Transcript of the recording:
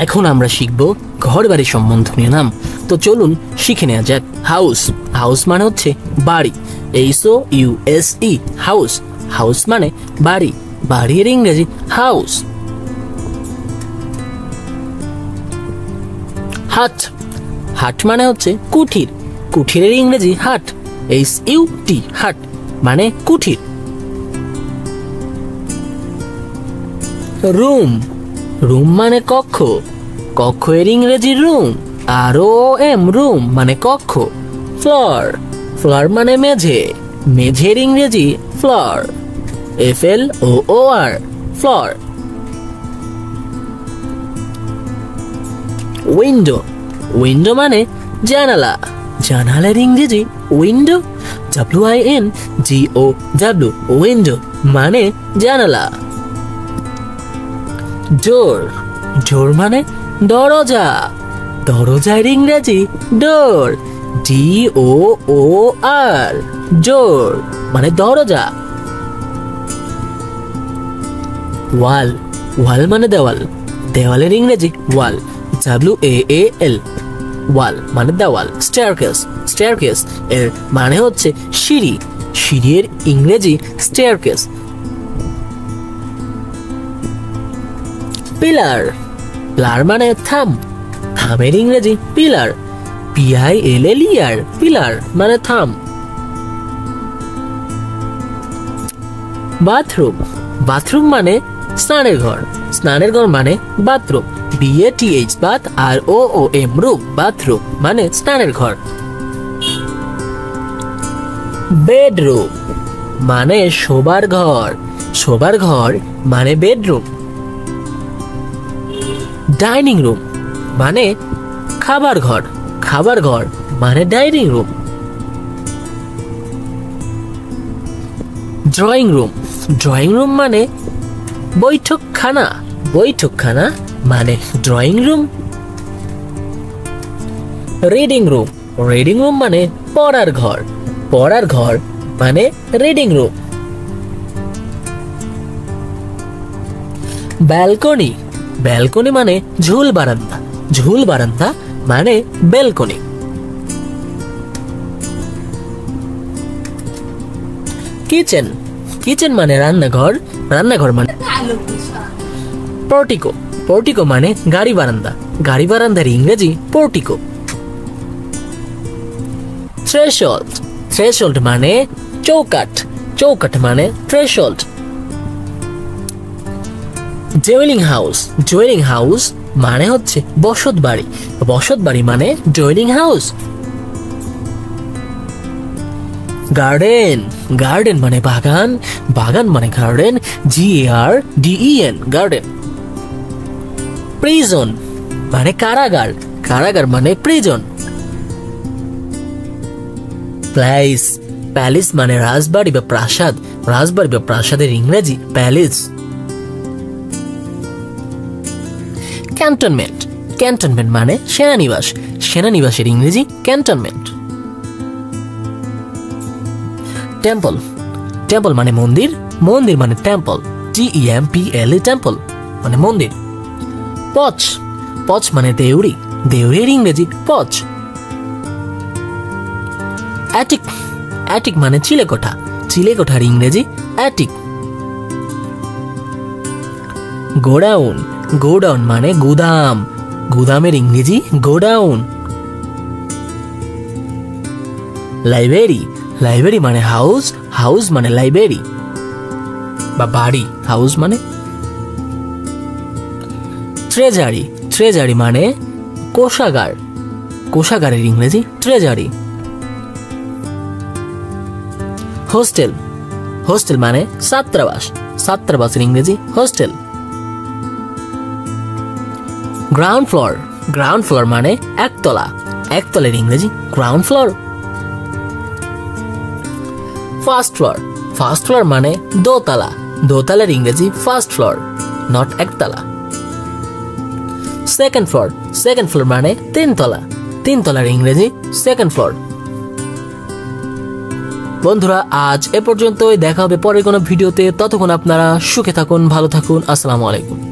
এখন আমরা শিখব ঘর বাড়ি সম্বন্ধনীয় নাম। তো চলুন শিখে নেওয়া যাক। হাউস, হাউস মানে হচ্ছে বাড়ি, HOUSE, হাউস। হাউস মানে বাড়ি, বাড়ির ইংরেজি হাউস। হাট, হাট মানে হচ্ছে কুঠির, কুঠিরের ইংরেজি হাট, HUT, হাট মানে কুঠির। রুম, রুম মানে কক্ষ, কক্ষের ইংরেজি রুম, ROM, রুম মানে কক্ষ। ফ্লোর, ফ্লোর মানে মেঝে, মেঝের ইংরেজি floor, FLOOR, floor. Window, window মানে জানালা, জানালার ইংরেজি উইন্ডো, WINDOW, উইন্ডো মানে জানালা। ডোর, ডোর মানে দরজা, দরজার ইংরেজি ডোর, DOOR, ডোর মানে দরজা। ওয়াল, ওয়াল মানে দেওয়াল, দেওয়ালের ইংরেজি ওয়াল, WAAL, ওয়াল মানে দেওয়াল। স্টেয়ারকেস, স্টেয়ারকেস এর মানে হচ্ছে সিঁড়ি, সিঁড়ির ইংরেজি স্টেয়ারকেস। পিলার, পিলার মানে থাম, থামের ইংরেজি পিলার, PILLER, পিলার মানে থাম। বাথরুম, বাথরুম মানে স্নানের ঘর, স্নানের ঘর মানে bathroom, BATH, bath, ROOM, room, bathroom মানে স্নানের ঘর। বেডরুম মানে শোবার ঘর, শোবার ঘর মানে বেডরুম। ডাইনিং রুম মানে খাবার ঘর, খাবার ঘর মানে dining room. Drawing room, drawing room মানে বৈঠকখানা, বৈঠকখানা মানে drawing room. Reading room, reading room মানে পড়ার ঘর, পড়ার ঘর মানে রিডিং রুম। ব্যালকনি, ব্যালকনি মানে ঝুল বারান্দা, ঝুল বারান্দা মানে ব্যালকনি। কিচেন, কিচেন মানে রান্নাঘর, রান্নাঘর মানে পোর্টিকো, পোর্টিকো মানে গাড়ি বারান্দা, গাড়ি বারান্দার ইংরেজি পোর্টিকো। থ্রেশহোল্ড, থ্রেশহোল্ড মানে চৌকাঠ, চৌকাঠ মানে threshold. Duelling house, duelling house মানে হচ্ছে বসত বাড়ি, বসত বাড়ি মানে ডুয়েলিং হাউস। গার্ডেন, গার্ডেন মানে বাগান, বাগান মানে গার্ডেন, GARDEN, গার্ডেন। প্রিজন মানে কারাগার, কারাগার মানে প্রিজন। প্যালেস, প্যালেস মানে রাজবাড়ি বা প্রাসাদ, রাজবাড়ি বা প্রাসাদের ইংরেজি প্যালেস। ক্যান্টনমেন্ট, ক্যান্টনমেন্ট মানে সেনানিবাস, সেনানিবাসের ইংরেজি ক্যান্টনমেন্ট। টেম্পল, টেম্পল মানে মন্দির, মন্দির মানে টেম্পল, TEMPLE, টেম্পল মানে মন্দির। পচ, পচ মানে দেউড়ি, দেউড়ির ইংরেজি পচ। অ্যাটিক, অ্যাটিক মানে চিলেকোঠা, চিলেকোঠার ইংরেজি অ্যাটিক। গোডাউন, গোডাউন মানে গুদাম, গুদামের ইংরেজি গোডাউন। লাইব্রেরি, লাইব্রেরি মানে হাউস, হাউস মানে লাইব্রেরি বা বাড়ি, হাউস মানে। ট্রেজারি, ট্রেজারি মানে কোষাগার, কোষাগারের ইংরেজি ট্রেজারি। হোস্টেল, হোস্টেল মানে ছাত্রাবাস, ছাত্রাবাসের ইংরেজি hostel. Ground floor, ground floor মানে একতলা, একতলার ইংরেজি ground floor. First floor, first floor মানে দোতলা, দোতলার ইংরেজি ফার্স্ট ফ্লোর, নট একতলা। সেকেন্ড ফ্লোর, সেকেন্ড ফ্লোর মানে তিনতলা, তিনতলার ইংরেজি সেকেন্ড ফ্লোর। বন্ধুরা আজ এ পর্যন্তই, দেখা হবে পরের কোনো ভিডিওতে। ততক্ষণ আপনারা সুখে থাকুন, ভালো থাকুন। আসসালামু আলাইকুম।